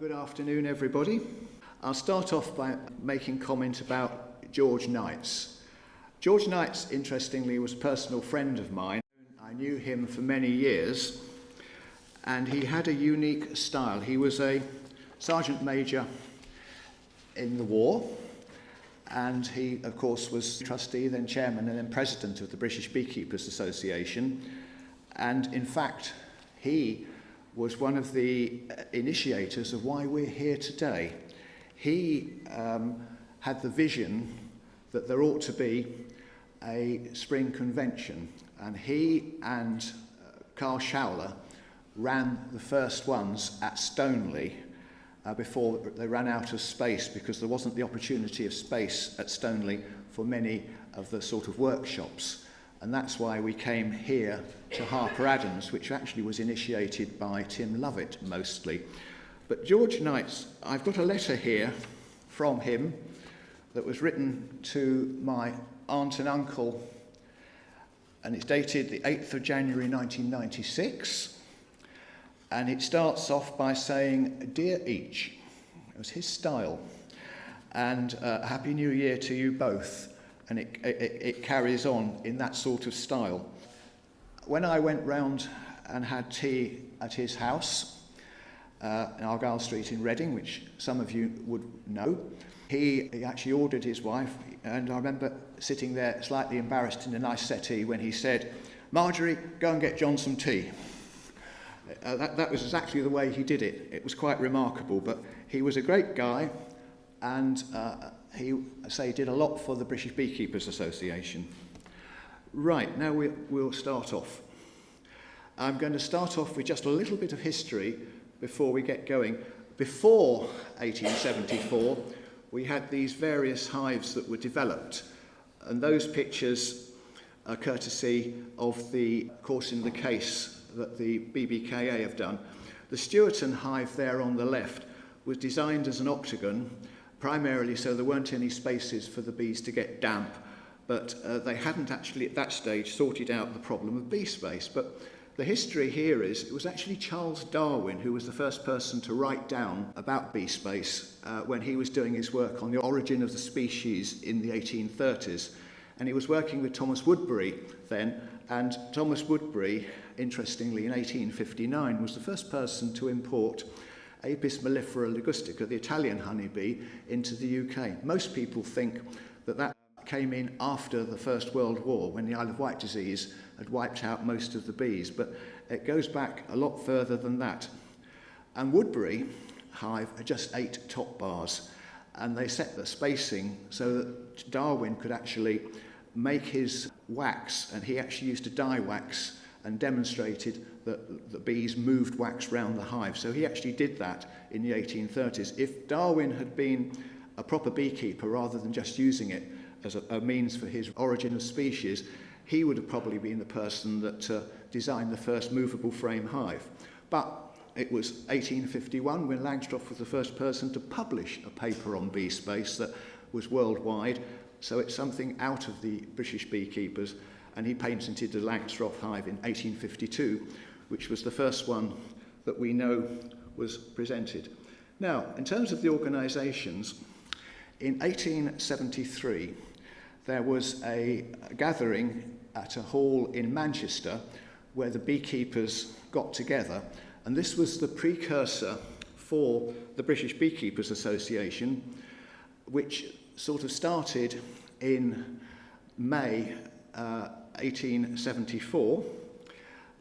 Good afternoon, everybody. I'll start off by making comment about George Knights. George Knights, interestingly, was a personal friend of mine. I knew him for many years, and he had a unique style. He was a sergeant major in the war, and he, of course, was trustee, then chairman, and then president of the British Beekeepers Association. And in fact, he was one of the initiators of why we're here today. He had the vision that there ought to be a spring convention, and he and Carl Schauler ran the first ones at Stoneleigh before they ran out of space, because there wasn't the opportunity of space at Stoneleigh for many of the sort of workshops. And that's why we came here to Harper Adams, which actually was initiated by Tim Lovett mostly. But George Knights, I've got a letter here from him that was written to my aunt and uncle, and it's dated the 8th of January 1996. And it starts off by saying, "Dear each," it was his style, and Happy New Year to you both. And it carries on in that sort of style. When I went round and had tea at his house in Argyle Street in Reading, which some of you would know, he actually ordered his wife, and I remember sitting there slightly embarrassed in a nice settee when he said, "Marjorie, go and get John some tea." That was exactly the way he did it. It was quite remarkable, but he was a great guy, and he did a lot for the British Beekeepers Association. Right, now we'll start off. I'm going to start off with just a little bit of history before we get going. Before 1874, we had these various hives that were developed, and those pictures are courtesy of the course in the case that the BBKA have done. The Stewarton hive there on the left was designed as an octagon, primarily so there weren't any spaces for the bees to get damp, but they hadn't actually at that stage sorted out the problem of bee space. But the history here is it was actually Charles Darwin who was the first person to write down about bee space when he was doing his work on the origin of the species in the 1830s. And he was working with Thomas Woodbury then, and Thomas Woodbury, interestingly, in 1859 was the first person to import Apis mellifera ligustica, the Italian honeybee, into the UK. Most people think that came in after the First World War, when the Isle of Wight disease had wiped out most of the bees, but it goes back a lot further than that. And Woodbury hive had just 8 top bars, and they set the spacing so that Darwin could actually make his wax, and he actually used to dye wax and demonstrated that the bees moved wax round the hive. So he actually did that in the 1830s. If Darwin had been a proper beekeeper rather than just using it as a means for his origin of species, he would have probably been the person that designed the first movable frame hive. But it was 1851 when Langstroth was the first person to publish a paper on bee space that was worldwide. So it's something out of the British beekeepers, and he patented the Langstroth hive in 1852, which was the first one that we know was presented. Now, in terms of the organisations, in 1873, there was a gathering at a hall in Manchester where the beekeepers got together, and this was the precursor for the British Beekeepers Association, which sort of started in May 1874,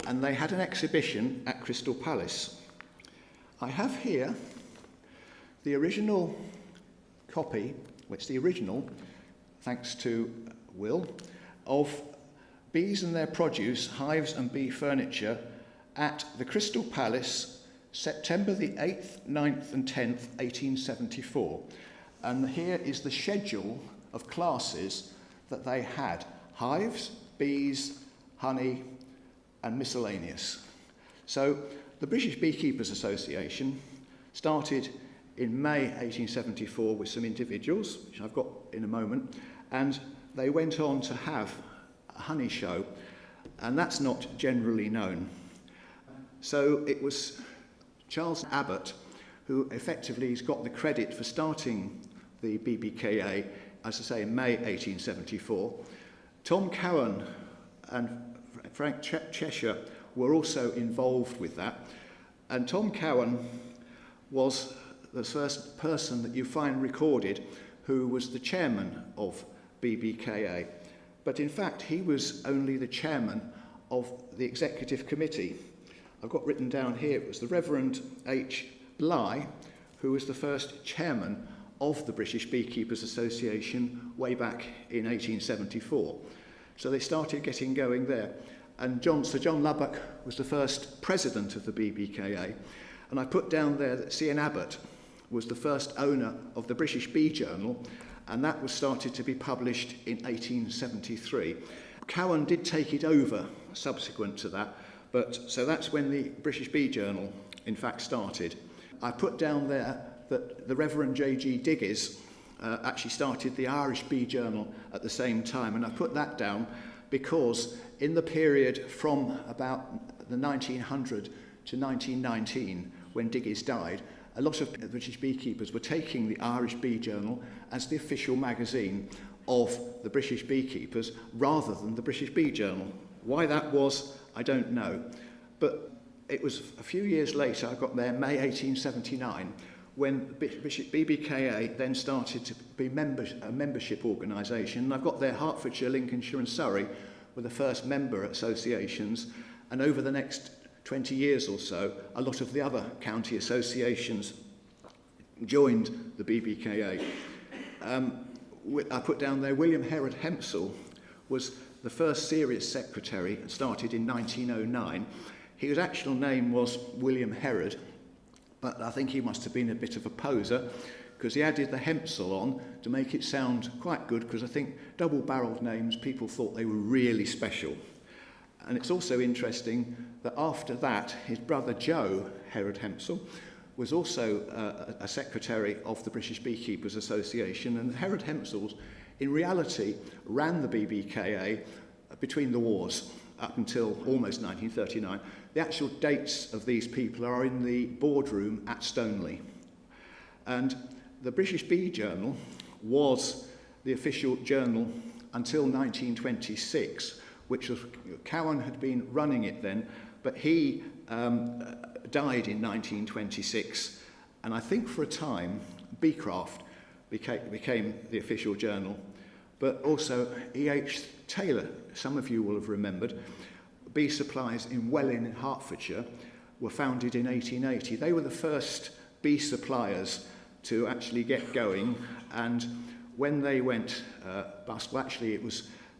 and they had an exhibition at Crystal Palace. I have here the original copy, which is the original, thanks to Will, of Bees and Their Produce, Hives and Bee Furniture at the Crystal Palace, September the 8th, 9th and 10th, 1874. And here is the schedule of classes that they had: hives, bees, honey, and miscellaneous. So the British Beekeepers Association started in May 1874 with some individuals, which I've got in a moment, and they went on to have a honey show, and that's not generally known. So it was Charles Abbott who effectively has got the credit for starting the BBKA, as I say, in May 1874. Tom Cowan and Frank Cheshire were also involved with that. And Tom Cowan was the first person that you find recorded who was the chairman of BBKA. But in fact, he was only the chairman of the executive committee. I've got written down here, it was the Reverend H. Bligh, who was the first chairman of the British Beekeepers Association way back in 1874. So they started getting going there. And Sir John Lubbock was the first president of the BBKA. And I put down there that C.N. Abbott was the first owner of the British Bee Journal, and that was started to be published in 1873. Cowan did take it over subsequent to that, but so that's when the British Bee Journal in fact started. I put down there that the Reverend J.G. Digges actually started the Irish Bee Journal at the same time, and I put that down because in the period from about the 1900 to 1919, when Digges died, a lot of British beekeepers were taking the Irish Bee Journal as the official magazine of the British beekeepers rather than the British Bee Journal. Why that was, I don't know. But it was a few years later, I got there, May 1879, when BBKA then started to be a membership organisation. And I've got there Hertfordshire, Lincolnshire and Surrey were the first member associations, and over the next 20 years or so, a lot of the other county associations joined the BBKA. I put down there William Herod Hempsall was the first serious secretary, started in 1909. His actual name was William Herod, but I think he must have been a bit of a poser because he added the Hempsall on to make it sound quite good, because I think double-barreled names, people thought they were really special. And it's also interesting that after that, his brother Joe Herod Hempsall was also a secretary of the British Beekeepers Association, and Herod Hempsall, in reality, ran the BBKA between the wars up until almost 1939. The actual dates of these people are in the boardroom at Stoneleigh. And the British Bee Journal was the official journal until 1926, which was, Cowan had been running it then, but he died in 1926, and I think for a time Beecraft became the official journal, but also E.H. Taylor, some of you will have remembered, Bee Supplies in Welling in Hertfordshire were founded in 1880. They were the first bee suppliers to actually get going, and when they went bust, well actually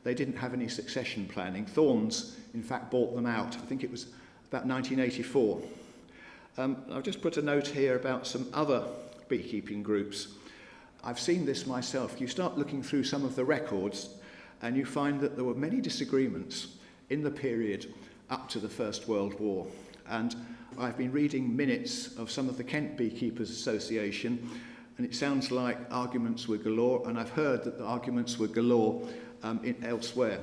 they didn't have any succession planning. Thorns, in fact, bought them out. I think it was about 1984. I've just put a note here about some other beekeeping groups. I've seen this myself. You start looking through some of the records and you find that there were many disagreements in the period up to the First World War. And I've been reading minutes of some of the Kent Beekeepers Association, and it sounds like arguments were galore, and I've heard that the arguments were galore elsewhere.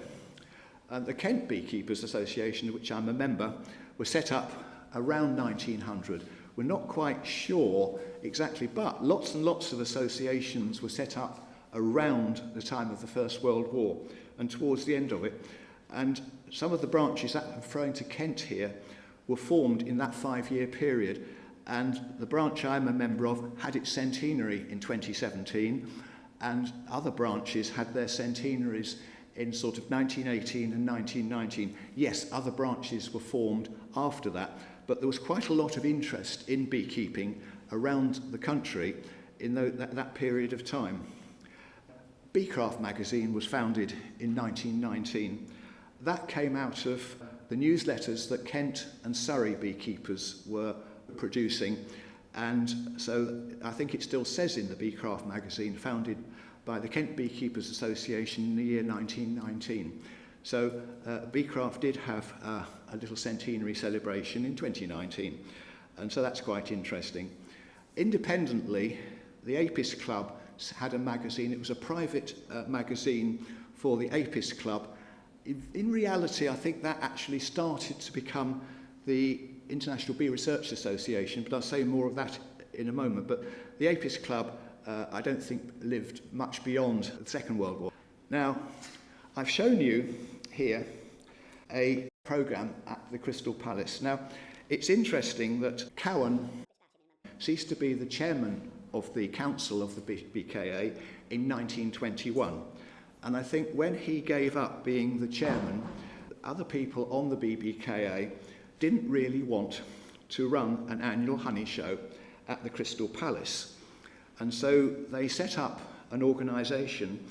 The Kent Beekeepers Association, of which I'm a member, was set up around 1900. We're not quite sure exactly, but lots and lots of associations were set up around the time of the First World War and towards the end of it. And some of the branches that I'm referring to Kent here were formed in that 5-year period. And the branch I'm a member of had its centenary in 2017, and other branches had their centenaries in sort of 1918 and 1919. Yes, other branches were formed after that, but there was quite a lot of interest in beekeeping around the country in that period of time. Beecraft magazine was founded in 1919. That came out of the newsletters that Kent and Surrey beekeepers were producing, and so I think it still says in the Beecraft magazine, founded by the Kent Beekeepers Association in the year 1919. So Beecraft did have a little centenary celebration in 2019, and so that's quite interesting. Independently, the Apis Club had a magazine. It was a private magazine for the Apis Club. In reality, I think that actually started to become the International Bee Research Association, but I'll say more of that in a moment. But the Apis Club, I don't think, lived much beyond the Second World War. Now, I've shown you here a programme at the Crystal Palace. Now, it's interesting that Cowan ceased to be the chairman of the council of the BBKA in 1921. And I think when he gave up being the chairman, other people on the BBKA didn't really want to run an annual honey show at the Crystal Palace. And so they set up an organisation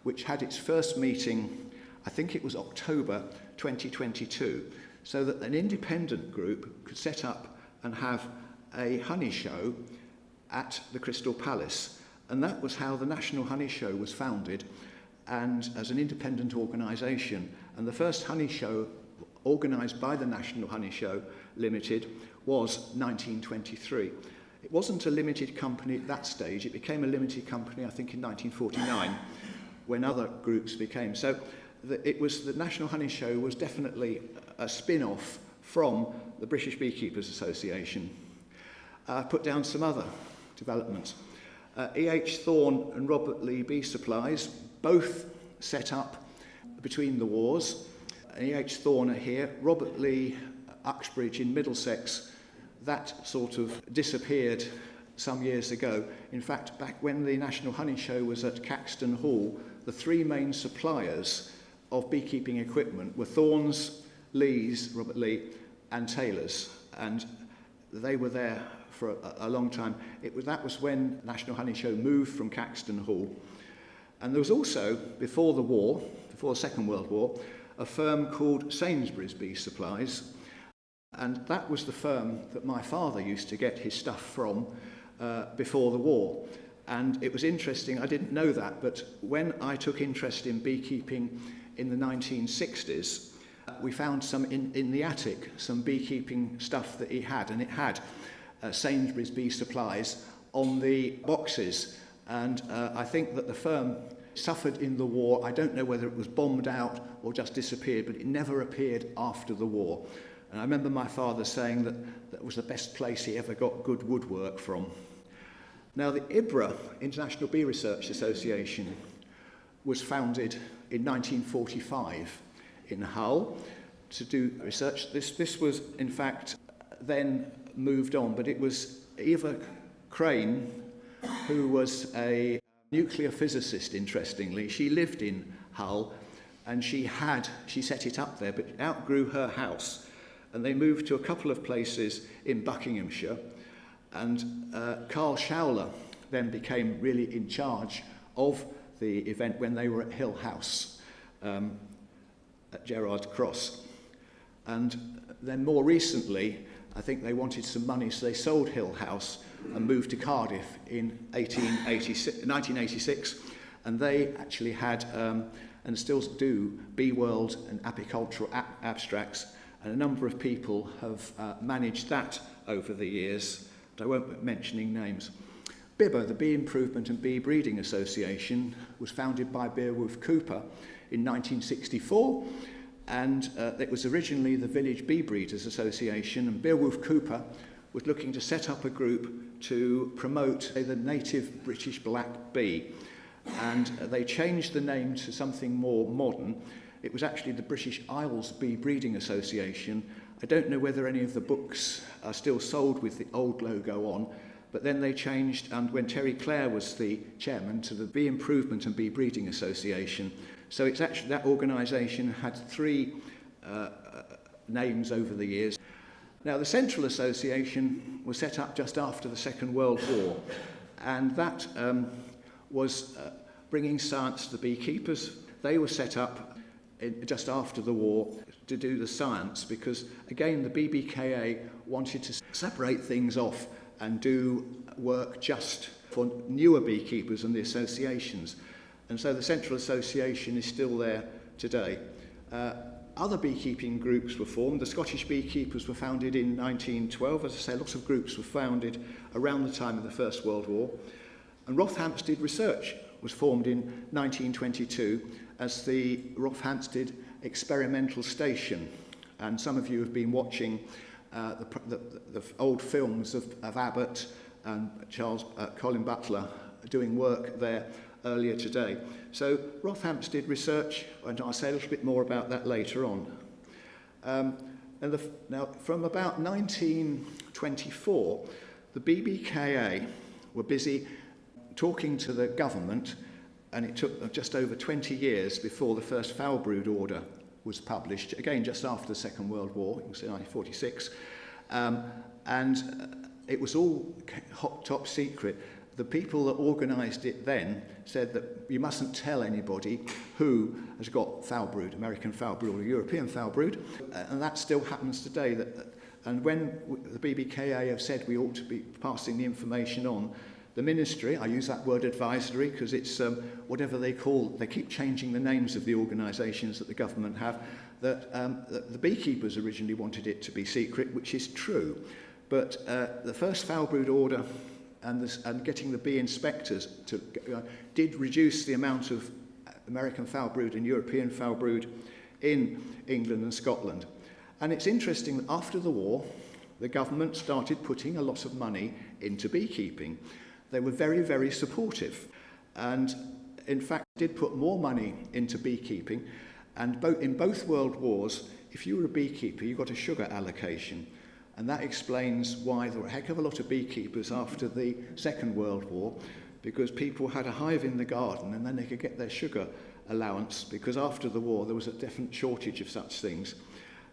which had its first meeting, I think it was October 2022, so that an independent group could set up and have a honey show at the Crystal Palace. And that was how the National Honey Show was founded, and as an independent organisation. And the first honey show organised by the National Honey Show Limited was 1923. It wasn't a limited company at that stage. It became a limited company, I think, in 1949, when other groups became. So the National Honey Show was definitely a spin-off from the British Beekeepers Association. Put down some other developments. E.H. Thorne and Robert Lee Bee Supplies, both set up between the wars. E.H. Thorne are here. Robert Lee, Uxbridge in Middlesex, that sort of disappeared some years ago. In fact, back when the National Honey Show was at Caxton Hall, the three main suppliers of beekeeping equipment were Thorne's, Lee's, Robert Lee, and Taylor's. And they were there for a long time. That was when National Honey Show moved from Caxton Hall. And there was also, before the Second World War, a firm called Sainsbury's Bee Supplies. And that was the firm that my father used to get his stuff from before the war. And it was interesting, I didn't know that, but when I took interest in beekeeping in the 1960s, we found some in the attic, some beekeeping stuff that he had, and it had Sainsbury's Bee Supplies on the boxes. And I think that the firm suffered in the war. I don't know whether it was bombed out or just disappeared, but it never appeared after the war. And I remember my father saying that that was the best place he ever got good woodwork from. Now, the IBRA, International Bee Research Association, was founded in 1945 in Hull to do research. This was, in fact, then moved on, but it was Eva Crane, who was a nuclear physicist, interestingly. She lived in Hull, and she set it up there, but it outgrew her house, and they moved to a couple of places in Buckinghamshire. And Carl Schowler then became really in charge of the event when they were at Hill House at Gerrard's Cross. And then more recently, I think they wanted some money, so they sold Hill House and moved to Cardiff in 1986. And they actually had, and still do, Bee World and apicultural abstracts. And a number of people have managed that over the years. But I won't be mentioning names. BIBA, the Bee Improvement and Bee Breeding Association, was founded by Beowulf Cooper in 1964, and it was originally the Village Bee Breeders Association, and Beowulf Cooper was looking to set up a group to promote the native British black bee, and they changed the name to something more modern. It was actually the British Isles Bee Breeding Association. I don't know whether any of the books are still sold with the old logo on, but then they changed, and when Terry Clare was the chairman, to the Bee Improvement and Bee Breeding Association. So it's actually, that organisation had three names over the years. Now, the Central Association was set up just after the Second World War, and that was bringing science to the beekeepers. They were set up just after the war to do the science, because again the BBKA wanted to separate things off and do work just for newer beekeepers and the associations. And so the Central Association is still there today. Other beekeeping groups were formed. The Scottish Beekeepers were founded in 1912. As I say, lots of groups were founded around the time of the First World War. And Rothamsted Research was formed in 1922 as the Rothamsted Experimental Station. And some of you have been watching the old films of Abbott and Colin Butler doing work there earlier today. So Rotham's did research, and I'll say a little bit more about that later on. Now, from about 1924, the BBKA were busy talking to the government, and it took just over 20 years before the first foul brood order was published, again just after the Second World War, you can say 1946, and it was all top secret. The people that organised it then said that you mustn't tell anybody who has got foul brood, American foul brood or European foul brood, and that still happens today. And when the BBKA have said we ought to be passing the information on, the ministry, I use that word advisory because it's whatever they call, they keep changing the names of the organisations that the government have, that the beekeepers originally wanted it to be secret, which is true. But the first foul brood order and getting the bee inspectors to did reduce the amount of American foul brood and European foul brood in England and Scotland. And it's interesting that after the war, the government started putting a lot of money into beekeeping. They were very, very supportive, and in fact did put more money into beekeeping. And in both world wars, if you were a beekeeper, you got a sugar allocation. And that explains why there were a heck of a lot of beekeepers after the Second World War, because people had a hive in the garden and then they could get their sugar allowance, because after the war there was a definite shortage of such things.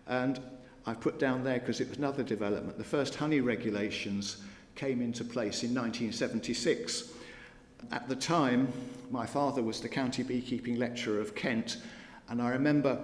And I've put down there, because it was another development, the first honey regulations came into place in 1976. At the time, my father was the county beekeeping lecturer of Kent, and I remember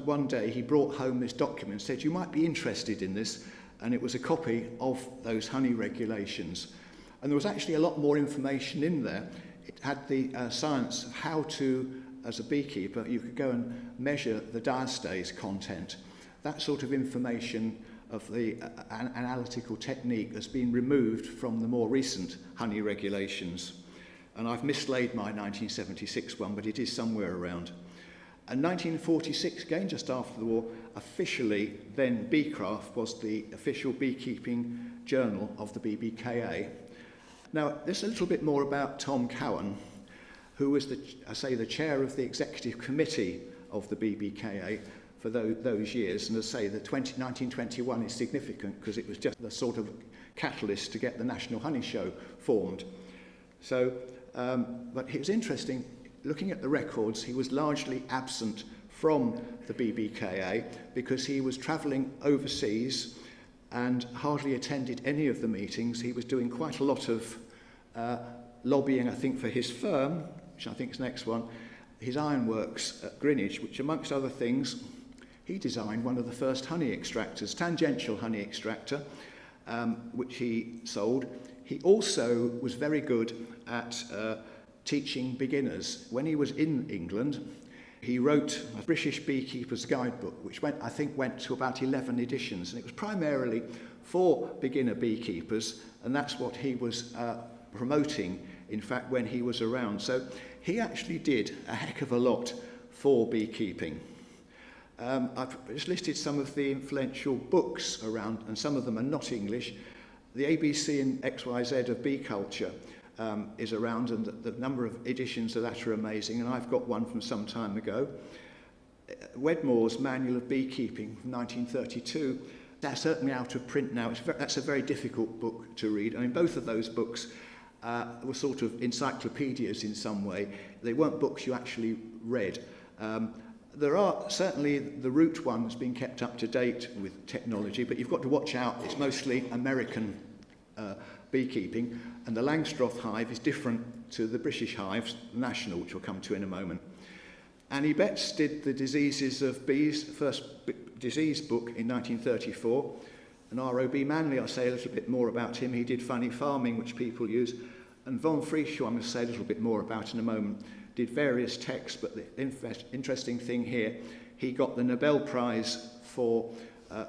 one day he brought home this document and said, you might be interested in this, and it was a copy of those honey regulations. And there was actually a lot more information in there. It had the science of how to, as a beekeeper, you could go and measure the diastase content. That sort of information of the analytical technique has been removed from the more recent honey regulations. And I've mislaid my 1976 one, but it is somewhere around. And 1946, again just after the war, officially then Beecraft was the official beekeeping journal of the BBKA. Now, there's a little bit more about Tom Cowan, who was the chair of the executive committee of the BBKA for those years. And as I say, the 1921 is significant because it was just the sort of catalyst to get the National Honey Show formed. So, but it was interesting, looking at the records, he was largely absent from the BBKA because he was travelling overseas and hardly attended any of the meetings. He was doing quite a lot of lobbying, I think, for his firm, which I think is the next one, his ironworks at Greenwich, which amongst other things, he designed one of the first honey extractors, tangential honey extractor, which he sold. He also was very good at teaching beginners. When he was in England, he wrote a British Beekeeper's Guidebook, which went to about 11 editions, and it was primarily for beginner beekeepers, and that's what he was promoting, in fact, when he was around. So he actually did a heck of a lot for beekeeping. I've just listed some of the influential books around, and some of them are not English. The ABC and XYZ of Bee Culture is around, and the number of editions of that are amazing, and I've got one from some time ago. Wedmore's Manual of Beekeeping from 1932, that's certainly out of print now. That's a very difficult book to read. I mean, both of those books were sort of encyclopedias in some way. They weren't books you actually read. There are certainly the Root one has been kept up to date with technology, but you've got to watch out. It's mostly American beekeeping, and the Langstroth hive is different to the British hives, the national, which we'll come to in a moment. Annie Betts did the diseases of bees, first disease book in 1934, and R.O.B. Manley, I'll say a little bit more about him. He did funny farming, which people use, and von Frisch, who I'm going to say a little bit more about in a moment, did various texts, but the interesting thing here, he got the Nobel Prize for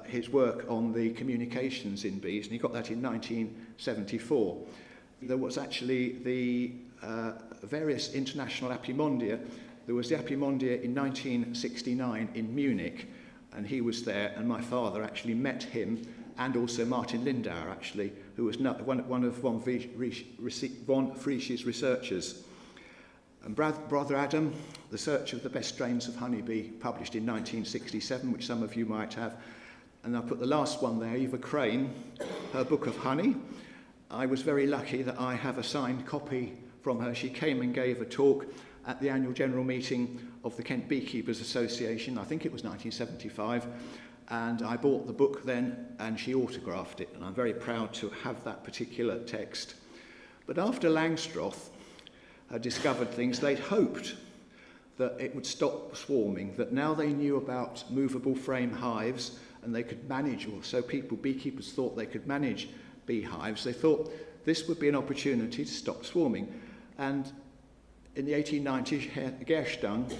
his work on the communications in bees, and he got that in 1974. There was actually the various international apimondia. There was the apimondia in 1969 in Munich, and he was there, and my father actually met him and also Martin Lindauer, actually, who was one of von Frisch's researchers. And Brother Adam, The Search of the Best Strains of Honeybee, published in 1967, which some of you might have. And I put the last one there, Eva Crane, her Book of Honey. I was very lucky that I have a signed copy from her. She came and gave a talk at the annual general meeting of the Kent Beekeepers Association. I think it was 1975. And I bought the book then, and she autographed it. And I'm very proud to have that particular text. But after Langstroth had discovered things, they'd hoped that it would stop swarming, that now they knew about movable frame hives and they could manage, or so beekeepers thought they could manage beehives. They thought this would be an opportunity to stop swarming. And in the 1890s, Gerstang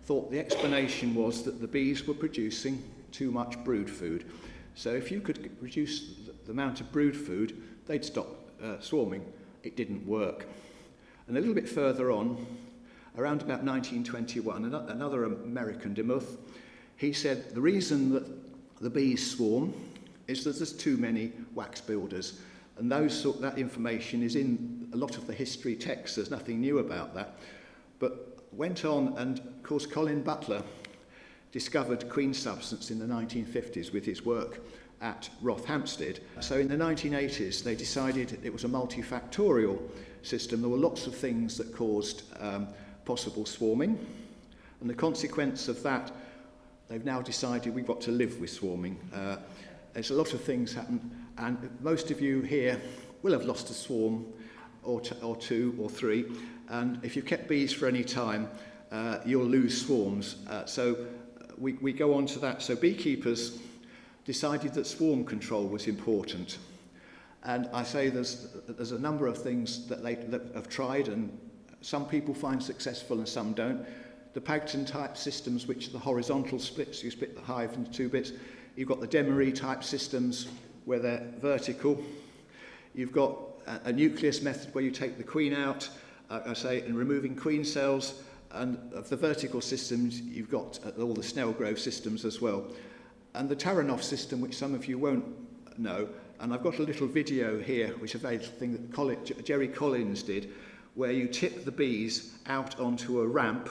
thought the explanation was that the bees were producing too much brood food. So if you could reduce the amount of brood food, they'd stop swarming. It didn't work. And a little bit further on, around about 1921, another American, Demuth, he said the reason that the bees swarm is that there's too many wax builders. And that information is in a lot of the history texts. There's nothing new about that. But went on, and of course Colin Butler discovered queen substance in the 1950s with his work at Rothampstead. So in the 1980s, they decided it was a multifactorial system. There were lots of things that caused possible swarming. And the consequence of that, they've now decided we've got to live with swarming. There's a lot of things happen, and most of you here will have lost a swarm or two or three. And if you've kept bees for any time, you'll lose swarms. So we go on to that. So beekeepers decided that swarm control was important. And I say there's a number of things that have tried, and some people find successful and some don't. The Pagton type systems, which are the horizontal splits, you split the hive into two bits. You've got the Demery type systems where they're vertical. You've got a nucleus method where you take the queen out, and removing queen cells. And of the vertical systems, you've got all the Snellgrove systems as well. And the Taranov system, which some of you won't know, and I've got a little video here, which is a thing that Jerry Collins did, where you tip the bees out onto a ramp,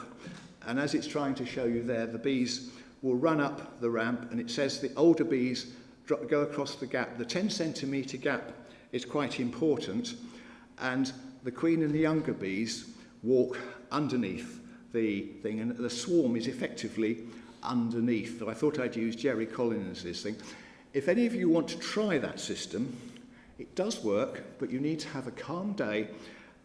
and as it's trying to show you there, the bees will run up the ramp, and it says the older bees go across the gap. The 10 centimetre gap is quite important, and the queen and the younger bees walk underneath the thing, and the swarm is effectively underneath. So I thought I'd use Jerry Collins' thing. If any of you want to try that system, it does work, but you need to have a calm day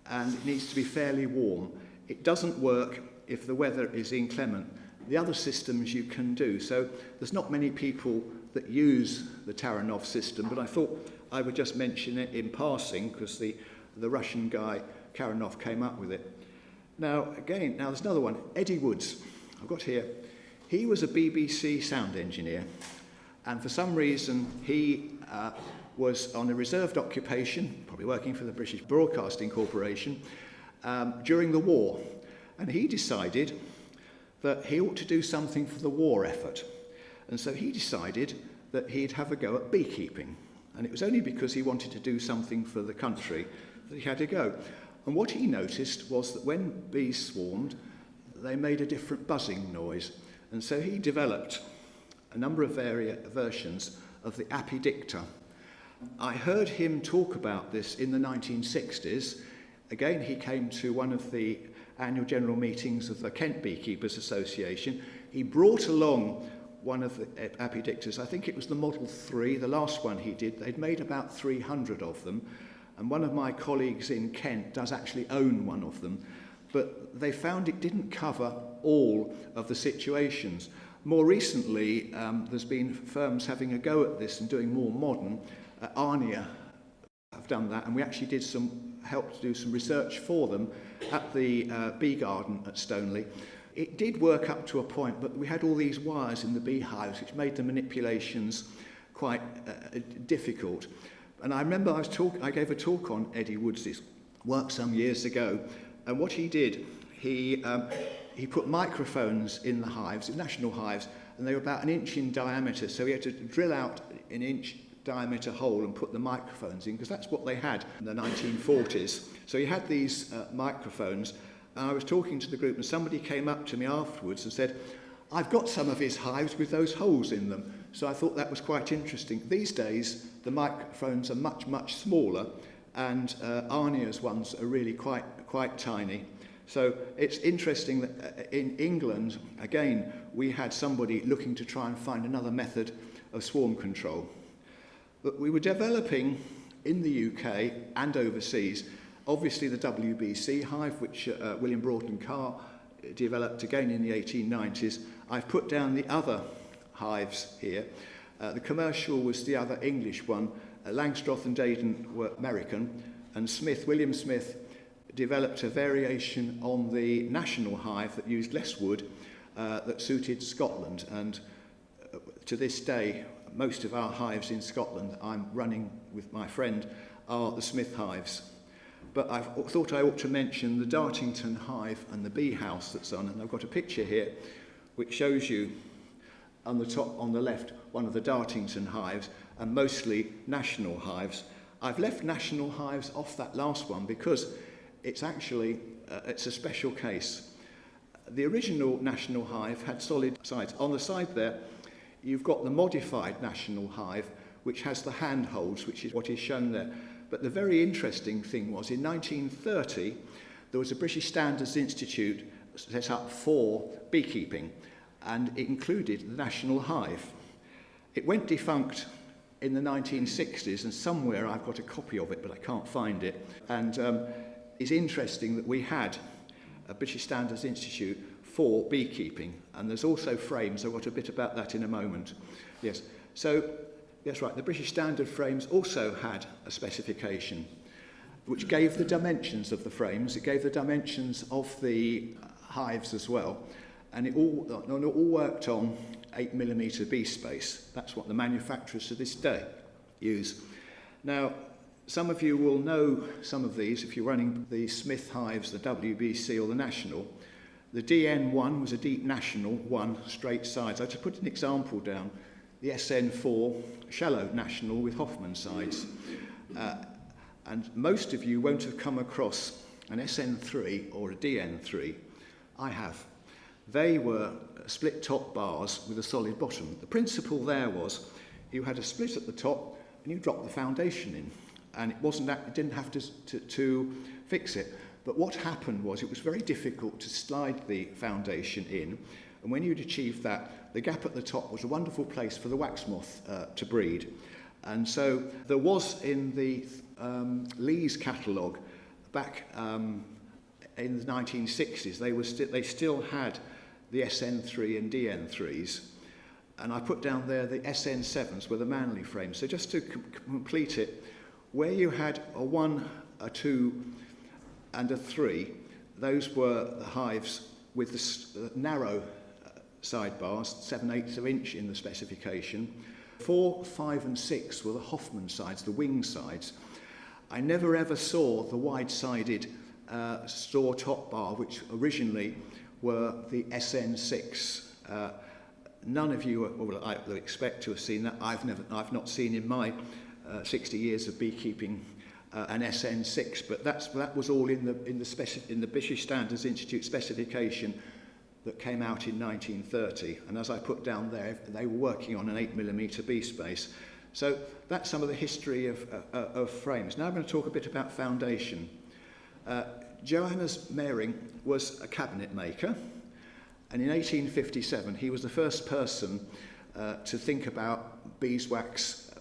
and it needs to be fairly warm. It doesn't work if the weather is inclement. The other systems you can do. So there's not many people that use the Taranov system, but I thought I would just mention it in passing because the Russian guy, Karanov, came up with it. Now there's another one, Eddie Woods. I've got here. He was a BBC sound engineer, and for some reason he was on a reserved occupation, probably working for the British Broadcasting Corporation, during the war. And he decided that he ought to do something for the war effort. And so he decided that he'd have a go at beekeeping. And it was only because he wanted to do something for the country that he had a go. And what he noticed was that when bees swarmed, they made a different buzzing noise. And so he developed a number of versions of the apidicta. I heard him talk about this in the 1960s. Again, he came to one of the annual general meetings of the Kent Beekeepers Association. He brought along one of the apidictas. I think it was the Model 3, the last one he did. They'd made about 300 of them. And one of my colleagues in Kent does actually own one of them. But they found it didn't cover all of the situations. More recently, there's been firms having a go at this and doing more modern. Arnia have done that, and we actually helped to do some research for them at the bee garden at Stoneleigh. It did work up to a point, but we had all these wires in the beehives, which made the manipulations quite difficult. And I remember I gave a talk on Eddie Woods' work some years ago, and what he did, he put microphones in the hives, national hives, and they were about 1 inch in diameter, so he had to drill out an inch diameter hole and put the microphones in, because that's what they had in the 1940s. So he had these microphones, and I was talking to the group, and somebody came up to me afterwards and said, I've got some of his hives with those holes in them. So I thought that was quite interesting. These days, the microphones are much, much smaller, and Arnia's ones are really quite tiny. So it's interesting that in England, again, we had somebody looking to try and find another method of swarm control. But we were developing in the UK and overseas, obviously the WBC hive, which William Broughton Carr developed again in the 1890s. I've put down the other hives here. The commercial was the other English one. Langstroth and Dayton were American, and William Smith developed a variation on the national hive that used less wood that suited Scotland. And to this day, most of our hives in Scotland I'm running with my friend are the Smith hives. But I thought I ought to mention the Dartington hive and the bee house that's on, and I've got a picture here which shows you on the top on the left one of the Dartington hives, and mostly national hives. I've left national hives off that last one because it's actually it's a special case. The original national hive had solid sides. On the side there, you've got the modified national hive, which has the handholds, which is what is shown there. But the very interesting thing was, in 1930, there was a British Standards Institute set up for beekeeping, and it included the national hive. It went defunct in the 1960s, and somewhere I've got a copy of it, but I can't find it. And it's interesting that we had a British Standards Institute for beekeeping, and there's also frames. I've got a bit about that in a moment. Yes, so that's right, the British Standard frames also had a specification which gave the dimensions of the frames. It gave the dimensions of the hives as well, and it all worked on 8mm bee space. That's what the manufacturers to this day use. Now, some of you will know some of these if you're running the Smith hives, the WBC or the National. The DN1 was a deep national one, straight sides. I just put an example down. The SN4, shallow national with Hoffman sides. And most of you won't have come across an SN3 or a DN3. I have. They were split top bars with a solid bottom. The principle there was you had a split at the top and you dropped the foundation in. And it didn't have to fix it. But what happened was it was very difficult to slide the foundation in. And when you'd achieved that, the gap at the top was a wonderful place for the wax moth to breed. And so there was in the Lee's catalogue back in the 1960s, they still had the SN3 and DN3s. And I put down there the SN7s were the Manley frames. So just to complete it, where you had a 1, a 2 and a 3, those were the hives with the narrow sidebars, 7/8 of an inch in the specification. 4, 5 and 6 were the Hoffman sides, the wing sides. I never ever saw the wide-sided store top bar, which originally were the SN6. None of you will I expect to have seen that. I've not seen in my 60 years of beekeeping an SN6, but that was all in the British Standards Institute specification that came out in 1930. And as I put down there, they were working on an 8mm bee space. So that's some of the history of frames. Now I'm going to talk a bit about foundation. Johannes Mehring was a cabinet maker, and in 1857 he was the first person to think about beeswax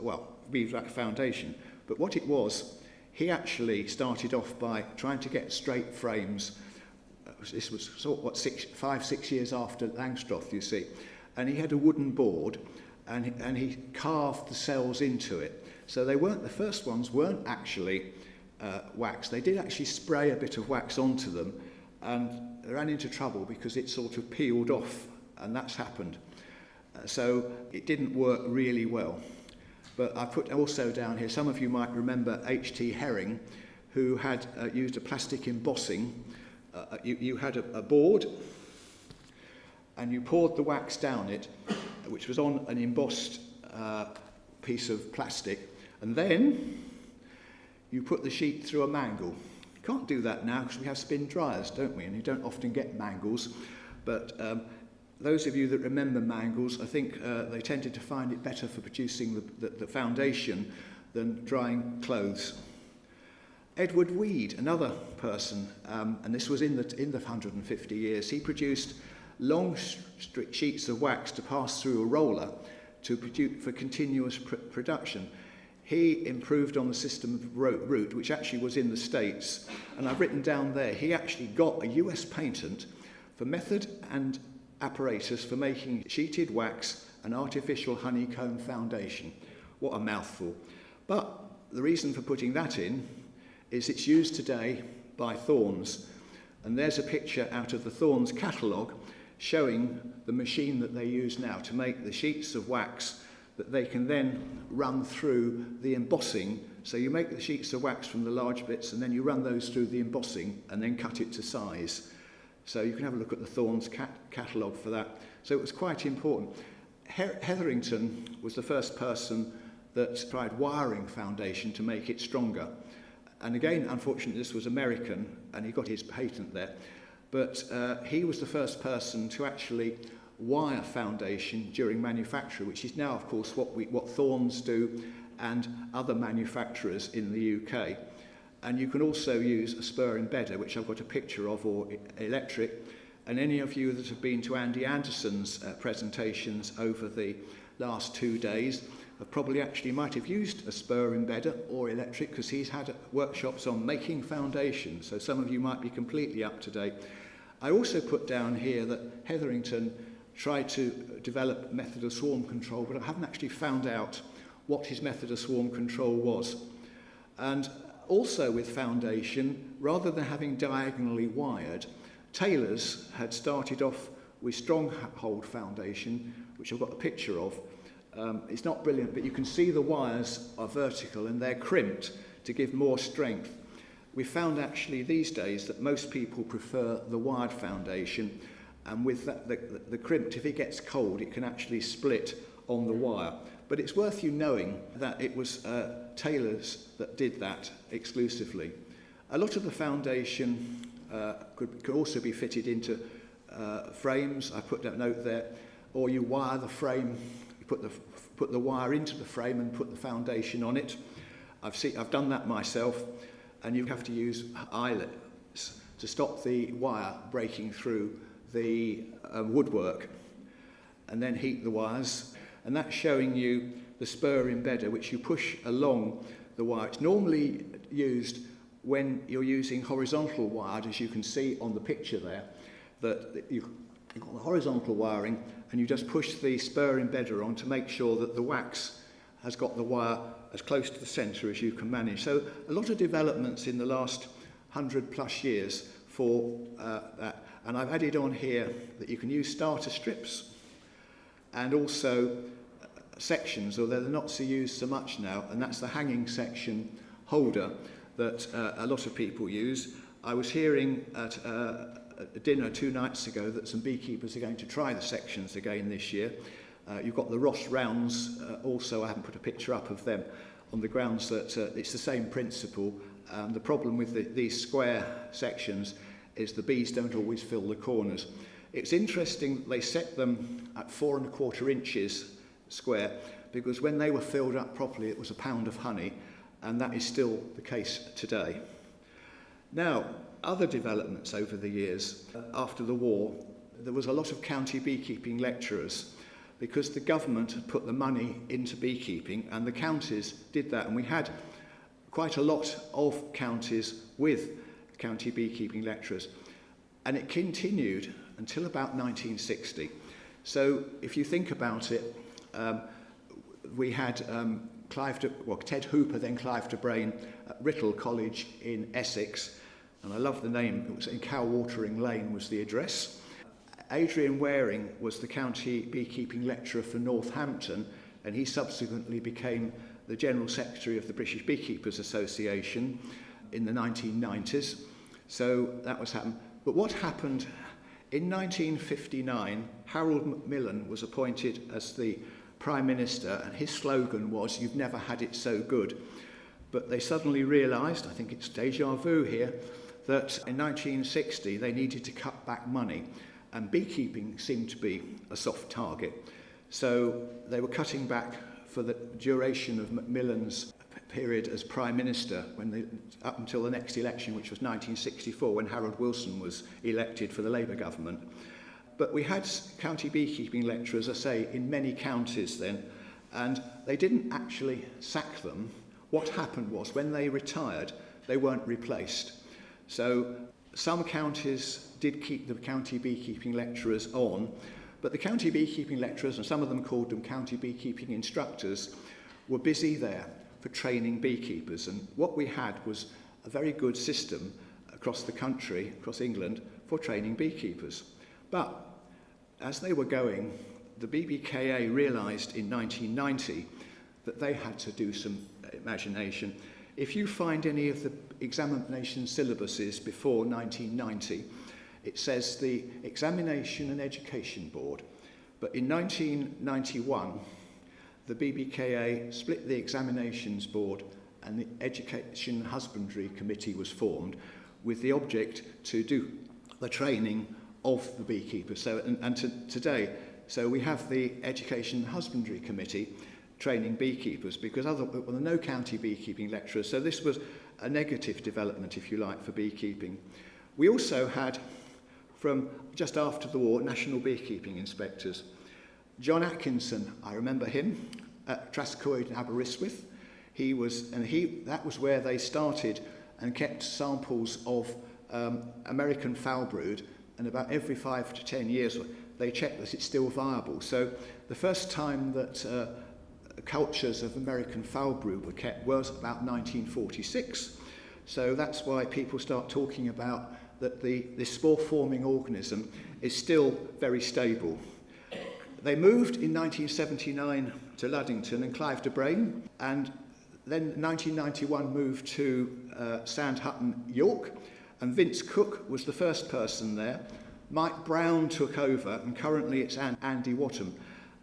foundation. But what it was, he actually started off by trying to get straight frames. This was 5-6 years after Langstroth, you see. And he had a wooden board, and he carved the cells into it. So the first ones weren't actually wax. They did actually spray a bit of wax onto them, and they ran into trouble because it sort of peeled off, and that's happened. So it didn't work really well. But I put also down here, some of you might remember H.T. Herring, who had used a plastic embossing. You had a board, and you poured the wax down it, which was on an embossed piece of plastic, and then you put the sheet through a mangle. You can't do that now because we have spin dryers, don't we? And you don't often get mangles. But those of you that remember mangles, I think they tended to find it better for producing the foundation than drying clothes. Edward Weed, another person, and this was in the 150 years, he produced long sheets of wax to pass through a roller to produce for continuous production. He improved on the system of route, which actually was in the States, and I've written down there, he actually got a US patent for method and apparatus for making sheeted wax and artificial honeycomb foundation. What a mouthful. But the reason for putting that in is it's used today by Thorns, and there's a picture out of the Thorns catalogue showing the machine that they use now to make the sheets of wax that they can then run through the embossing. So you make the sheets of wax from the large bits and then you run those through the embossing and then cut it to size. So you can have a look at the Thorns catalogue for that. So it was quite important. Hetherington was the first person that tried wiring foundation to make it stronger. And again, unfortunately, this was American, and he got his patent there. But he was the first person to actually wire foundation during manufacture, which is now, of course, what Thorns do and other manufacturers in the UK. And you can also use a spur embedder, which I've got a picture of, or electric. And any of you that have been to Andy Anderson's presentations over the last 2 days probably actually might have used a spur embedder or electric, because he's had workshops on making foundations, so some of you might be completely up to date. I also put down here that Hetherington tried to develop method of swarm control, but I haven't actually found out what his method of swarm control was. And also with foundation, rather than having diagonally wired, tailors had started off with stronghold foundation, which I've got a picture of. It's not brilliant, but you can see the wires are vertical and they're crimped to give more strength. We found actually these days that most people prefer the wired foundation, and with that, the crimped, if it gets cold, it can actually split on the wire. But it's worth you knowing that it was tailors that did that exclusively. A lot of the foundation could also be fitted into frames. I put that note there, or you wire the frame. Put the wire into the frame and put the foundation on it. I've done that myself, and you have to use eyelets to stop the wire breaking through the woodwork, and then heat the wires. And that's showing you the spur embedder, which you push along the wire. It's normally used when you're using horizontal wired, as you can see on the picture there, that you've got the horizontal wiring, and you just push the spur embedder on to make sure that the wax has got the wire as close to the centre as you can manage. So a lot of developments in the last 100 plus years for that. And I've added on here that you can use starter strips and also sections, although they're not so used so much now, and that's the hanging section holder that a lot of people use. I was hearing at a dinner 2 nights ago that some beekeepers are going to try the sections again this year. You've got the Ross rounds also. I haven't put a picture up of them on the grounds that it's the same principle. The problem with these square sections is the bees don't always fill the corners. It's interesting they set them at 4 1/4 inches square, because when they were filled up properly it was a pound of honey, and that is still the case today. Now, other developments over the years, after the war, there was a lot of county beekeeping lecturers, because the government had put the money into beekeeping, and the counties did that, and we had quite a lot of counties with county beekeeping lecturers, and it continued until about 1960. So if you think about it, we had Ted Hooper, then Clive de Brain at Writtle College in Essex, and I love the name. It was in Cow Watering Lane was the address. Adrian Waring was the county beekeeping lecturer for Northampton, and he subsequently became the General Secretary of the British Beekeepers Association in the 1990s. So that was happened. But what happened in 1959, Harold Macmillan was appointed as the Prime Minister, and his slogan was, "You've never had it so good." But they suddenly realised, I think it's déjà vu here, that in 1960 they needed to cut back money, and beekeeping seemed to be a soft target. So they were cutting back for the duration of Macmillan's period as Prime Minister, up until the next election, which was 1964, when Harold Wilson was elected for the Labour government. But we had county beekeeping lecturers, I say, in many counties then, and they didn't actually sack them. What happened was, when they retired, they weren't replaced. So some counties did keep the county beekeeping lecturers on, but the county beekeeping lecturers, and some of them called them county beekeeping instructors, were busy there for training beekeepers. And what we had was a very good system across the country, across England, for training beekeepers. But as they were going, the BBKA realised in 1990 that they had to do some imagination. If you find any of the examination syllabuses before 1990, it says the Examination and Education Board. But in 1991, the BBKA split the Examinations Board, and the Education and Husbandry Committee was formed with the object to do the training of the beekeepers. So, today, so we have the Education and Husbandry Committee training beekeepers, because there were no county beekeeping lecturers. So this was a negative development, if you like, for beekeeping. We also had, from just after the war, national beekeeping inspectors. John Atkinson, I remember him, at Trascoyd and Aberystwyth. That was where they started and kept samples of American foul brood, and about every 5 to 10 years they checked that it's still viable. So the first time that cultures of American foul brood were kept was about 1946. So that's why people start talking about that this spore-forming organism is still very stable. They moved in 1979 to Luddington and Clive de Brain, and then 1991 moved to Sandhutton, York, and Vince Cook was the first person there. Mike Brown took over, and currently it's Andy Wattham.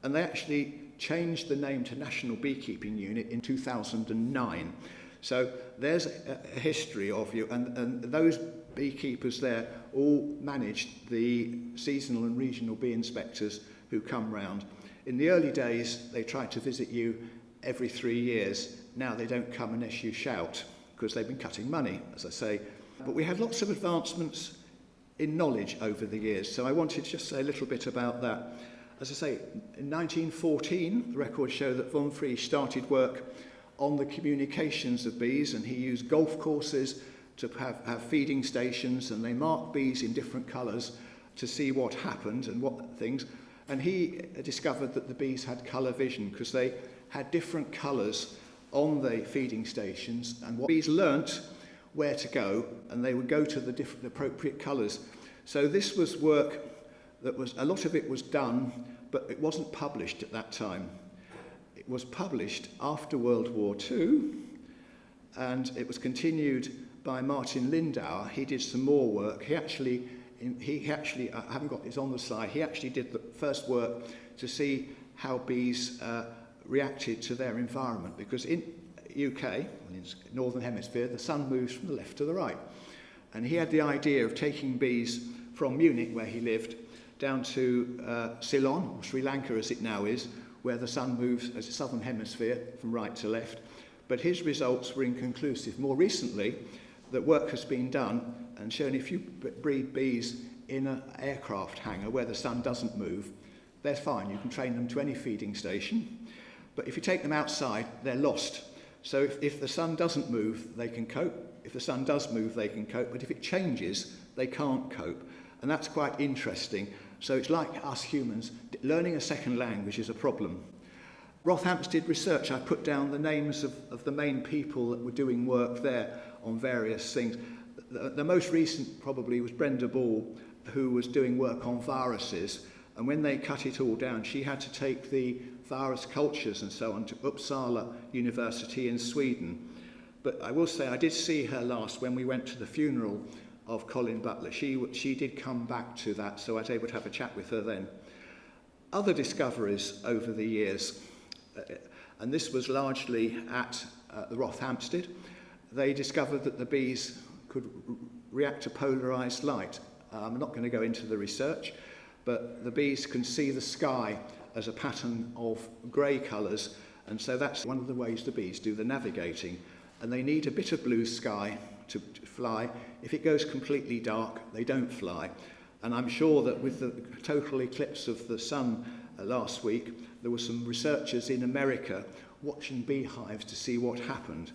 And they actually changed the name to National Beekeeping Unit in 2009. So there's a history of you, and those beekeepers there all managed the seasonal and regional bee inspectors who come round. In the early days, they tried to visit you every 3 years. Now they don't come unless you shout, because they've been cutting money, as I say. But we had lots of advancements in knowledge over the years, so I wanted to just say a little bit about that. As I say, in 1914, the records show that von Frisch started work on the communications of bees, and he used golf courses to have feeding stations, and they marked bees in different colours to see what happened and what things. And he discovered that the bees had colour vision, because they had different colours on the feeding stations, and what bees learnt where to go, and they would go to the different appropriate colours. So this was work that a lot of it was done, but it wasn't published at that time. It was published after World War II, and it was continued by Martin Lindauer. He did some more work. He actually, I haven't got this on the slide, he actually did the first work to see how bees reacted to their environment, because in UK, in the Northern Hemisphere, the sun moves from the left to the right. And he had the idea of taking bees from Munich, where he lived, down to Ceylon, or Sri Lanka as it now is, where the sun moves as a southern hemisphere from right to left. But his results were inconclusive. More recently, the work has been done and shown if you breed bees in an aircraft hangar where the sun doesn't move, they're fine. You can train them to any feeding station. But if you take them outside, they're lost. So if the sun doesn't move, they can cope. If the sun does move, they can cope. But if it changes, they can't cope. And that's quite interesting. So it's like us humans, learning a second language is a problem. Rotham's did research. I put down the names of the main people that were doing work there on various things. The most recent probably was Brenda Ball, who was doing work on viruses. And when they cut it all down, she had to take the virus cultures and so on to Uppsala University in Sweden. But I will say I did see her last when we went to the funeral of Colin Butler. She did come back to that, so I was able to have a chat with her then. Other discoveries over the years, and this was largely at the Rothampstead, they discovered that the bees could react to polarised light. I'm not going to go into the research, but the bees can see the sky as a pattern of grey colours, and so that's one of the ways the bees do the navigating. And they need a bit of blue sky to fly. If it goes completely dark, they don't fly. And I'm sure that with the total eclipse of the sun last week, there were some researchers in America watching beehives to see what happened.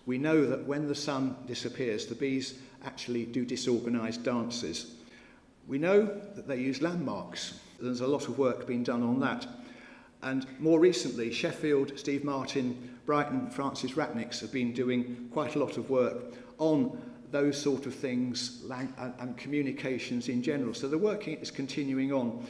We know that when the sun disappears, the bees actually do disorganised dances. We know that they use landmarks. There's a lot of work being done on that. And more recently, Sheffield, Steve Martin, Brighton, Francis Ratniks have been doing quite a lot of work on those sort of things and communications in general. So the work is continuing on.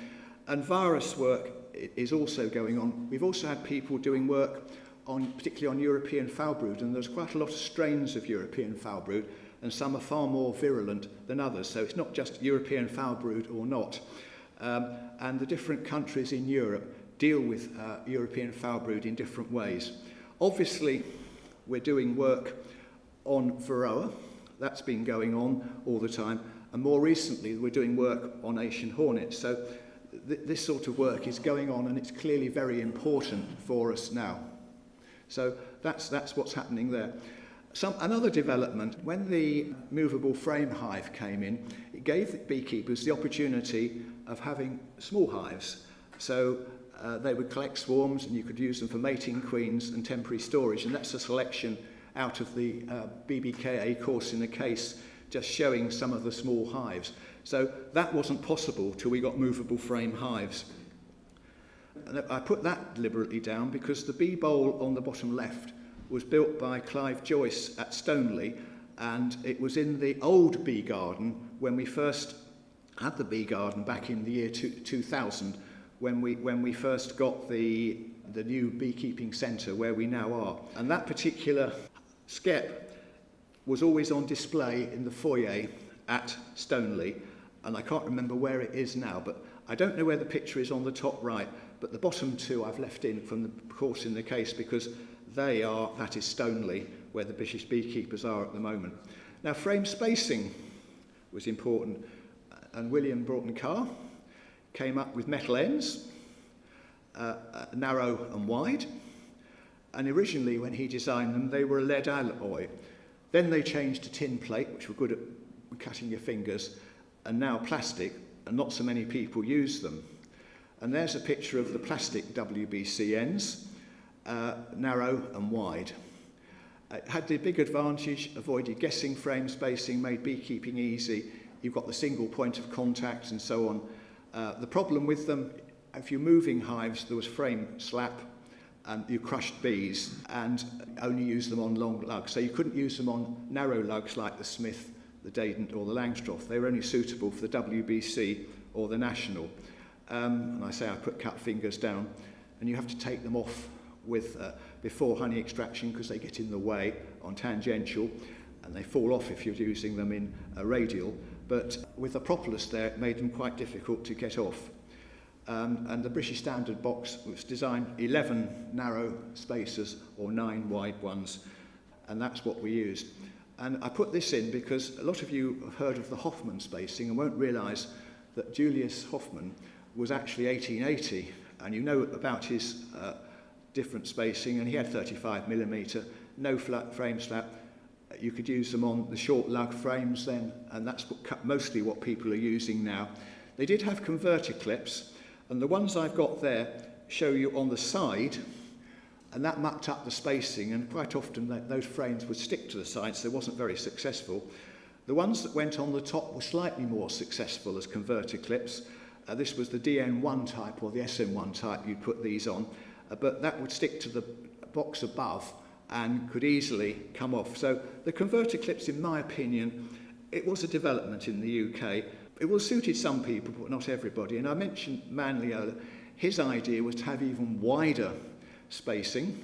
And virus work is also going on. We've also had people doing work on, particularly on European foul brood, and there's quite a lot of strains of European foul brood, and some are far more virulent than others. So it's not just European foul brood or not. And the different countries in Europe deal with European foul brood in different ways. Obviously, we're doing work on Varroa. That's been going on all the time. And more recently, we're doing work on Asian hornets. So this sort of work is going on, and it's clearly very important for us now. So that's what's happening there. Another development, when the movable frame hive came in, it gave the beekeepers the opportunity of having small hives. So they would collect swarms, and you could use them for mating queens and temporary storage. And that's a selection out of the BBKA course in a case, just showing some of the small hives. So that wasn't possible till we got movable frame hives. And I put that deliberately down because the bee bowl on the bottom left was built by Clive Joyce at Stoneleigh, and it was in the old bee garden when we first had the bee garden back in the year 2000, when we first got the new beekeeping centre where we now are. And that particular skep was always on display in the foyer at Stoneleigh, and I can't remember where it is now, but I don't know where the picture is on the top right, but the bottom two I've left in from the course in the case because that is Stoneleigh, where the British beekeepers are at the moment. Now, frame spacing was important, and William Broughton Carr came up with metal ends, narrow and wide, and originally when he designed them, they were a lead alloy. Then they changed to tin plate, which were good at cutting your fingers, and now plastic, and not so many people use them. And there's a picture of the plastic WBC ends, narrow and wide. It had the big advantage, avoided guessing frame spacing, made beekeeping easy. You've got the single point of contact and so on. The problem with them, if you're moving hives, there was frame slap, and you crushed bees, and only use them on long lugs. So you couldn't use them on narrow lugs like the Smith, the Dadant or the Langstroth. They were only suitable for the WBC or the National. And I say I put cut fingers down, and you have to take them off with before honey extraction because they get in the way on tangential, and they fall off if you're using them in a radial. But with the propolis there, it made them quite difficult to get off. And the British Standard box was designed 11 narrow spacers or 9 wide ones, and that's what we used. And I put this in because a lot of you have heard of the Hoffman spacing and won't realise that Julius Hoffman was actually 1880, and you know about his different spacing, and he had 35mm, no flat frame slap. You could use them on the short lug frames then, and that's mostly what people are using now. They did have converter clips, and the ones I've got there show you on the side, and that mucked up the spacing, and quite often those frames would stick to the side, so they wasn't very successful. The ones that went on the top were slightly more successful as converter clips. This was the DN1 type or the SM1 type you'd put these on, but that would stick to the box above and could easily come off. So the converter clips, in my opinion, it was a development in the UK. It will suited some people, but not everybody. And I mentioned Manley earlier. His idea was to have even wider spacing,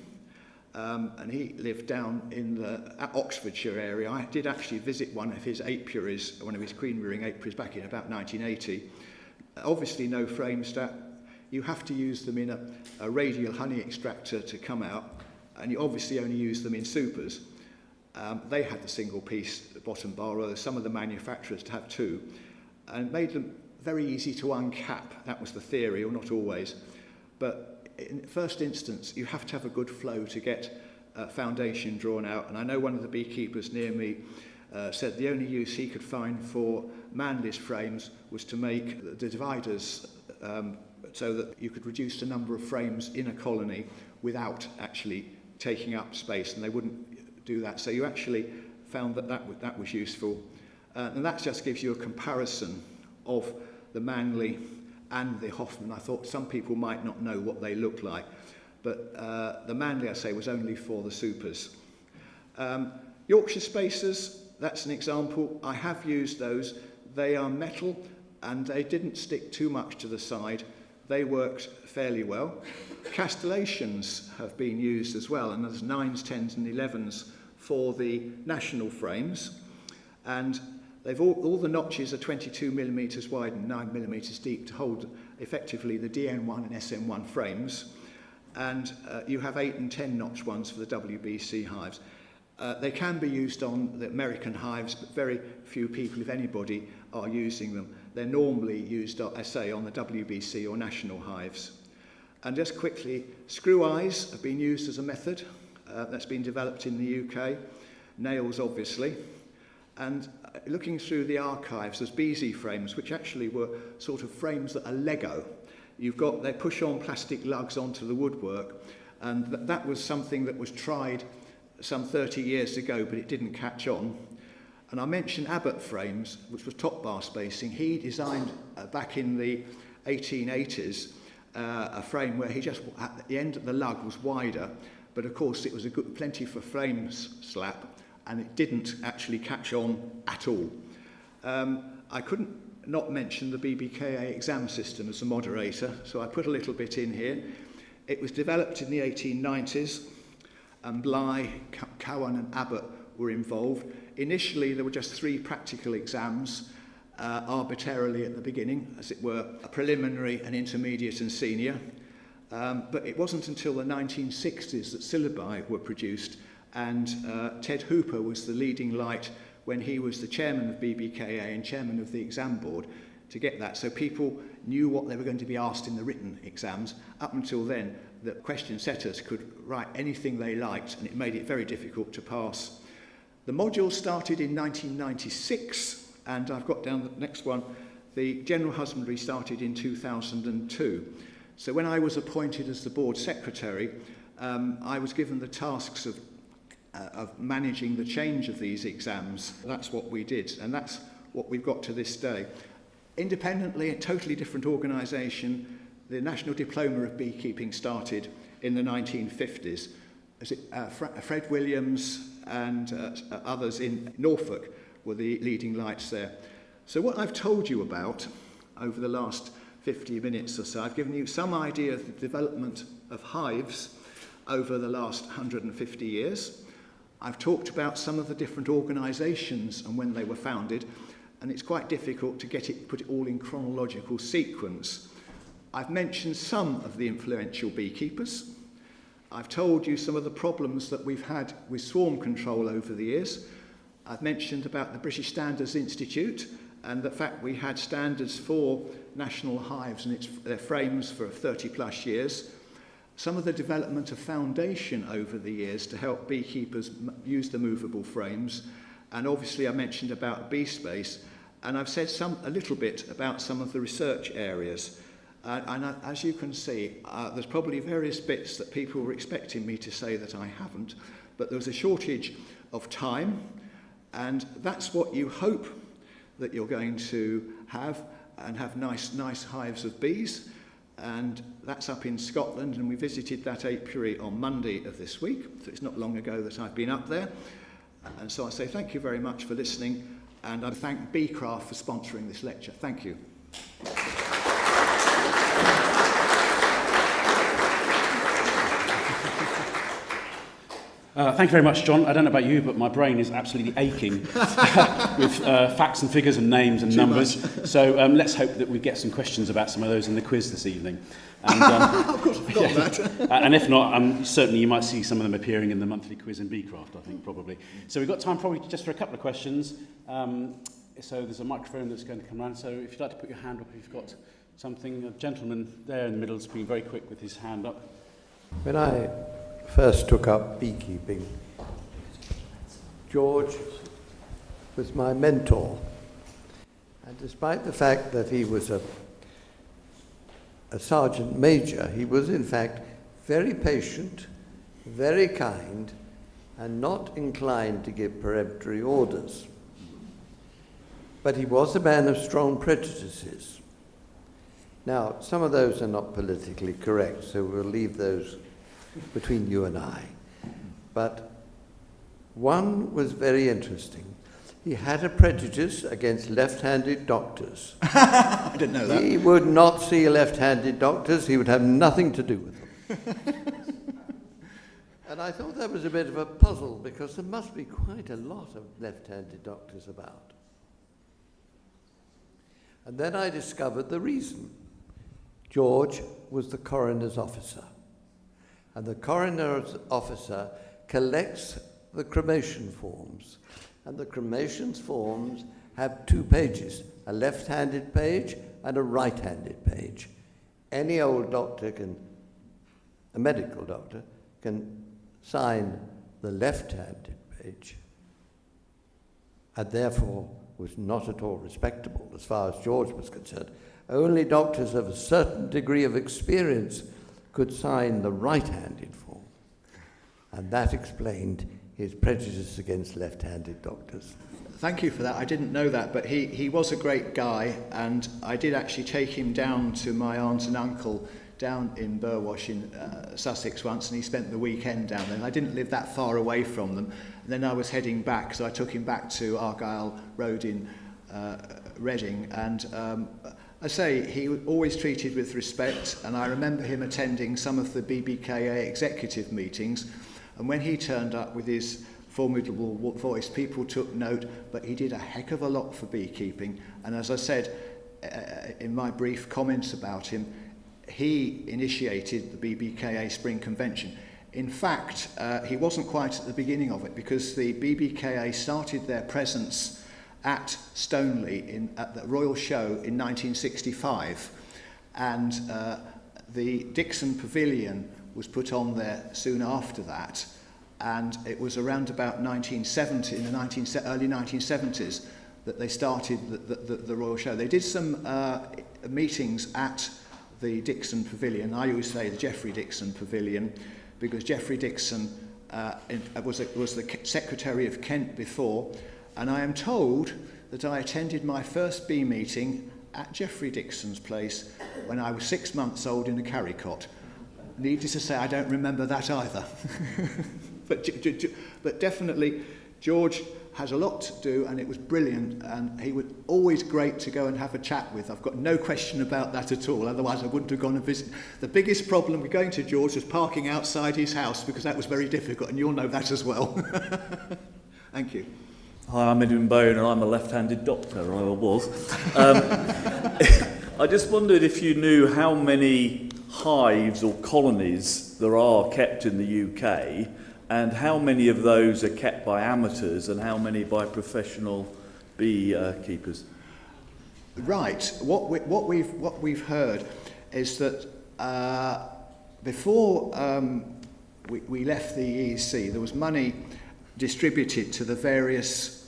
and he lived down in the Oxfordshire area. I did actually visit one of his queen rearing apiaries back in about 1980. Obviously no frame strap. you have to use them in a radial honey extractor to come out, and you obviously only use them in supers. They had the single piece bottom bar, although some of the manufacturers have two, and made them very easy to uncap. That was the theory, or not always. But in the first instance, you have to have a good flow to get foundation drawn out. And I know one of the beekeepers near me said the only use he could find for manless frames was to make the dividers so that you could reduce the number of frames in a colony without actually taking up space, and they wouldn't do that. So you actually found that was useful. And that just gives you a comparison of the Manley and the Hoffman. I thought some people might not know what they look like, but the Manley, I say, was only for the supers. Yorkshire spacers, that's an example. I have used those. They are metal and they didn't stick too much to the side. They worked fairly well. Castellations have been used as well, and there's 9s, 10s and 11s for the national frames. And they've all the notches are 22 millimetres wide and 9 millimetres deep to hold effectively the DN1 and SM1 frames. And you have 8 and 10 notch ones for the WBC hives. They can be used on the American hives, but very few people, if anybody, are using them. They're normally used, I say, on the WBC or national hives. And just quickly, screw eyes have been used as a method that's been developed in the UK. Nails, obviously. And looking through the archives, there's BZ frames, which actually were sort of frames that are Lego. They push on plastic lugs onto the woodwork, and that was something that was tried some 30 years ago, but it didn't catch on. And I mentioned Abbott frames, which was top bar spacing. He designed back in the 1880s a frame where he just, at the end of the lug was wider, but of course it was plenty for frame slap, and it didn't actually catch on at all. I couldn't not mention the BBKA exam system as a moderator, so I put a little bit in here. It was developed in the 1890s, and Bly, Cowan and Abbott were involved. Initially, there were just 3 practical exams, arbitrarily at the beginning, as it were, a preliminary, an intermediate and senior. But it wasn't until the 1960s that syllabi were produced, and Ted Hooper was the leading light when he was the chairman of BBKA and chairman of the exam board to get that. So people knew what they were going to be asked in the written exams. Up until then, the question setters could write anything they liked, and it made it very difficult to pass. The module started in 1996, and I've got down the next one. The General Husbandry started in 2002. So when I was appointed as the board secretary, I was given the tasks of managing the change of these exams. That's what we did, and that's what we've got to this day. Independently, a totally different organisation, the National Diploma of Beekeeping started in the 1950s. Fred Williams and others in Norfolk were the leading lights there. So what I've told you about over the last 50 minutes or so, I've given you some idea of the development of hives over the last 150 years. I've talked about some of the different organisations and when they were founded, and it's quite difficult to put it all in chronological sequence. I've mentioned some of the influential beekeepers. I've told you some of the problems that we've had with swarm control over the years. I've mentioned about the British Standards Institute and the fact we had standards for national hives and their frames for 30 plus years. Some of the development of foundation over the years to help beekeepers use the movable frames. And obviously I mentioned about bee space, and I've said a little bit about some of the research areas. And as you can see, there's probably various bits that people were expecting me to say that I haven't, but there was a shortage of time, and that's what you hope that you're going to have, and have nice hives of bees. And that's up in Scotland, and we visited that apiary on Monday of this week, so it's not long ago that I've been up there. And so I say thank you very much for listening, and I thank Beecraft for sponsoring this lecture. Thank you. Thank you very much, John. I don't know about you, but my brain is absolutely aching with facts and figures and names and numbers. So let's hope that we get some questions about some of those in the quiz this evening. And, of course, I forgot that. And if not, certainly you might see some of them appearing in the monthly quiz in Beecraft, I think, probably. So we've got time probably just for a couple of questions. So there's a microphone that's going to come around. So if you'd like to put your hand up if you've got something. A gentleman there in the middle has been very quick with his hand up. When I first took up beekeeping, George was my mentor. And despite the fact that he was a sergeant major, he was in fact very patient, very kind, and not inclined to give peremptory orders. But he was a man of strong prejudices. Now, some of those are not politically correct, so we'll leave those between you and I. But one was very interesting. He had a prejudice against left-handed doctors. I didn't know that. He would not see left-handed doctors. He would have nothing to do with them. And I thought that was a bit of a puzzle, because there must be quite a lot of left-handed doctors about. And then I discovered the reason. George was the coroner's officer. And the coroner's officer collects the cremation forms. And the cremation forms have 2 pages, a left-handed page and a right-handed page. Any old doctor a medical doctor, can sign the left-handed page, and therefore was not at all respectable as far as George was concerned. Only doctors of a certain degree of experience could sign the right-handed form. And that explained his prejudice against left-handed doctors. Thank you for that. I didn't know that, but he was a great guy, and I did actually take him down to my aunt and uncle down in Burwash in Sussex once, and he spent the weekend down there. And I didn't live that far away from them. And then I was heading back, so I took him back to Argyle Road in Reading, and I say he was always treated with respect, and I remember him attending some of the BBKA executive meetings, and when he turned up with his formidable voice, people took note, but he did a heck of a lot for beekeeping. And as I said in my brief comments about him, he initiated the BBKA Spring Convention. In fact, he wasn't quite at the beginning of it, because the BBKA started their presence at Stoneleigh at the Royal Show in 1965, and the Dixon Pavilion was put on there soon after that, and it was around about 1970, in the early 1970s, that they started the Royal Show. They did some meetings at the Dixon Pavilion. I always say the Geoffrey Dixon Pavilion, because Geoffrey Dixon was the Secretary of Kent before, and I am told that I attended my first bee meeting at Geoffrey Dixon's place when I was 6 months old in a carrycot. Needless to say, I don't remember that either. But definitely, George has a lot to do, and it was brilliant, and he was always great to go and have a chat with. I've got no question about that at all, otherwise I wouldn't have gone and visited. The biggest problem with going to George was parking outside his house, because that was very difficult, and you'll know that as well. Thank you. Hi, I'm Edwin Bone, and I'm a left-handed doctor, or I was. I just wondered if you knew how many hives or colonies there are kept in the UK, and how many of those are kept by amateurs and how many by professional beekeepers. Right. What we've heard is that before we left the EEC, there was money distributed to the various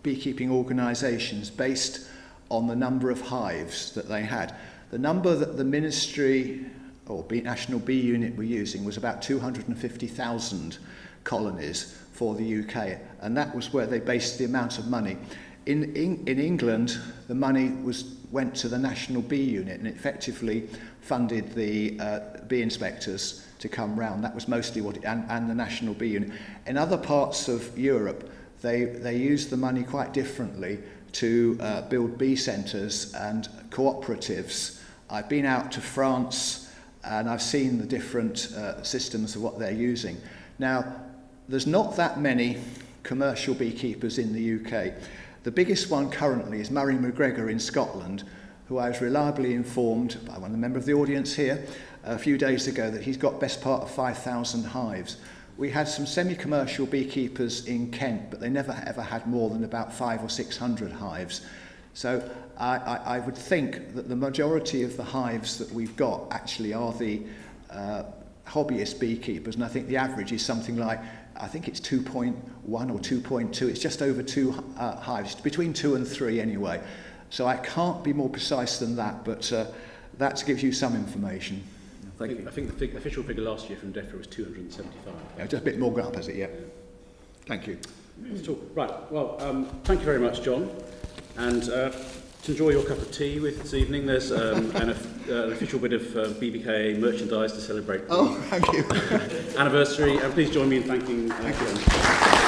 beekeeping organisations based on the number of hives that they had. The number that the Ministry or National Bee Unit were using was about 250,000 colonies for the UK, and that was where they based the amount of money. In England, the money went to the National Bee Unit, and effectively funded the bee inspectors to come round. That was mostly and the National Bee Unit. In other parts of Europe, they used the money quite differently to build bee centres and cooperatives. I've been out to France, and I've seen the different systems of what they're using. Now, there's not that many commercial beekeepers in the UK. The biggest one currently is Murray McGregor in Scotland, who I was reliably informed by one member of the audience here a few days ago that he's got best part of 5,000 hives. We had some semi-commercial beekeepers in Kent, but they never ever had more than about 500 or 600 hives. So I would think that the majority of the hives that we've got actually are the hobbyist beekeepers, and I think the average is something like, I think it's 2.1 or 2.2. It's just over 2 hives, between 2 and 3 anyway. So I can't be more precise than that, but that gives you some information. Thank you. I think the official figure last year from DEFRA was 275. Yeah, just a bit more up, has it? Yeah. Thank you. Right, well, thank you very much, John. And to enjoy your cup of tea with this evening, there's an official bit of BBKA merchandise to celebrate the thank you. anniversary. And please join me in thanking John.